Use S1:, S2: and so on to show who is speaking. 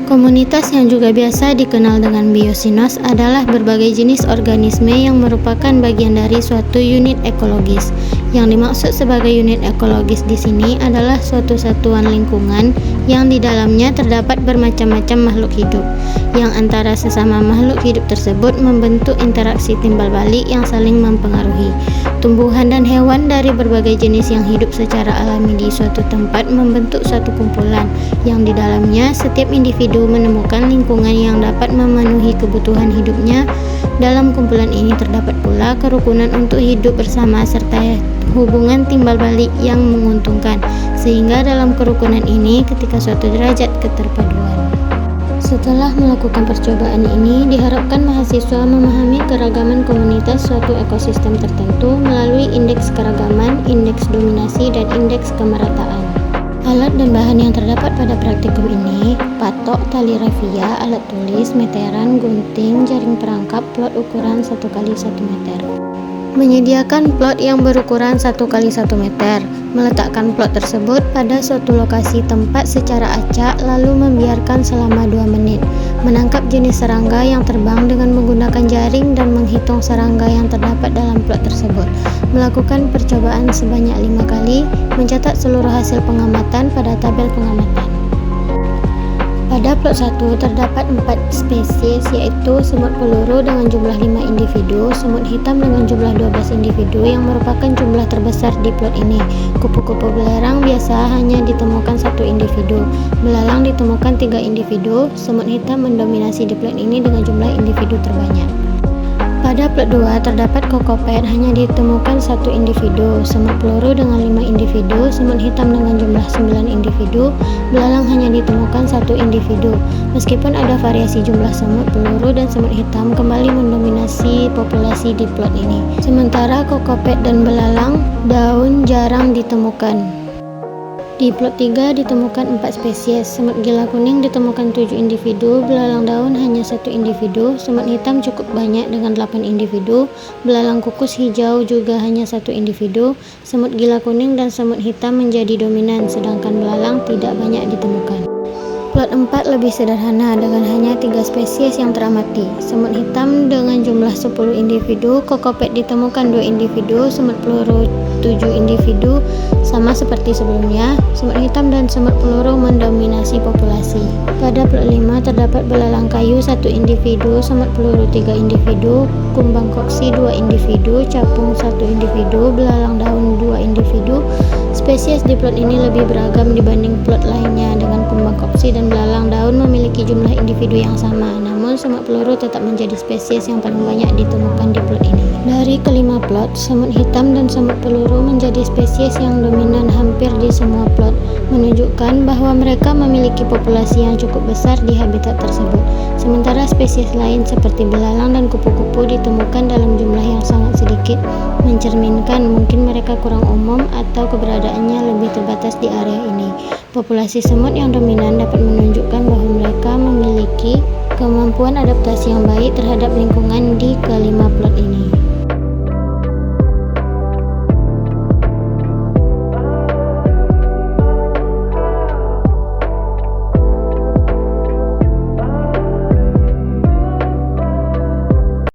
S1: Komunitas yang juga biasa dikenal dengan biosinos adalah berbagai jenis organisme yang merupakan bagian dari suatu unit ekologis. Yang dimaksud sebagai unit ekologis di sini adalah suatu satuan lingkungan yang di dalamnya terdapat bermacam-macam makhluk hidup, yang antara sesama makhluk hidup tersebut membentuk interaksi timbal balik yang saling mempengaruhi. Tumbuhan dan hewan dari berbagai jenis yang hidup secara alami di suatu tempat membentuk suatu kumpulan, yang di dalamnya setiap individu menemukan lingkungan yang dapat memenuhi kebutuhan hidupnya. Dalam kumpulan ini terdapat pula kerukunan untuk hidup bersama serta hubungan timbal balik yang menguntungkan, sehingga dalam kerukunan ini ketika suatu derajat keterpaduan. Setelah melakukan percobaan ini, diharapkan mahasiswa memahami keragaman komunitas suatu ekosistem tertentu melalui indeks keragaman, indeks dominasi, dan indeks kemerataan. Alat dan bahan yang terdapat pada praktikum ini: patok, tali rafia, alat tulis, meteran, gunting, jaring perangkap, plot ukuran 1x1 meter. Menyediakan plot yang berukuran 1x1 meter, meletakkan plot tersebut pada suatu lokasi tempat secara acak lalu membiarkan selama 2 menit, menangkap jenis serangga yang terbang dengan menggunakan jaring dan menghitung serangga yang terdapat dalam plot tersebut, melakukan percobaan sebanyak 5 kali, mencatat seluruh hasil pengamatan pada tabel pengamatan. Pada plot 1 terdapat 4 spesies, yaitu semut peluru dengan jumlah 5 individu, semut hitam dengan jumlah 12 individu yang merupakan jumlah terbesar di plot ini. Kupu-kupu belerang biasa hanya ditemukan 1 individu, belalang ditemukan 3 individu, semut hitam mendominasi di plot ini dengan jumlah individu terbanyak. Pada plot 2 terdapat kokopet, hanya ditemukan 1 individu, semut peluru dengan 5 individu, semut hitam dengan jumlah 9 individu, belalang hanya ditemukan 1 individu. Meskipun ada variasi jumlah semut peluru dan semut hitam kembali mendominasi populasi di plot ini. Sementara kokopet dan belalang daun jarang ditemukan. Di plot 3 ditemukan 4 spesies, semut gila kuning ditemukan 7 individu, belalang daun hanya 1 individu, semut hitam cukup banyak dengan 8 individu, belalang kukus hijau juga hanya 1 individu, semut gila kuning dan semut hitam menjadi dominan, sedangkan belalang tidak banyak ditemukan. Plot 4 lebih sederhana dengan hanya 3 spesies yang teramati, semut hitam dengan jumlah 10 individu, kokopet ditemukan 2 individu, semut peluru 7 individu, sama seperti sebelumnya, semut hitam dan semut peluru mendominasi populasi. Pada plot 5 terdapat belalang kayu 1 individu, semut peluru 3 individu, kumbang koksi 2 individu, capung 1 individu, belalang daun 2 individu. Spesies di plot ini lebih beragam dibanding plot lainnya, dengan kumbang koksi dan belalang daun memiliki jumlah individu yang sama, namun semut peluru tetap menjadi spesies yang paling banyak ditemukan di plot ini. Dari kelima plot, semut hitam dan semut peluru menjadi spesies yang dominan hampir di semua plot, menunjukkan bahwa mereka memiliki populasi yang cukup besar di habitat tersebut. Sementara spesies lain seperti belalang dan kupu-kupu ditemukan dalam jumlah yang sangat sedikit, mencerminkan mungkin mereka kurang umum atau keberadaannya lebih terbatas di area ini. Populasi semut yang dominan dapat menunjukkan bahwa mereka memiliki kemampuan adaptasi yang baik terhadap lingkungan di kelima plot ini.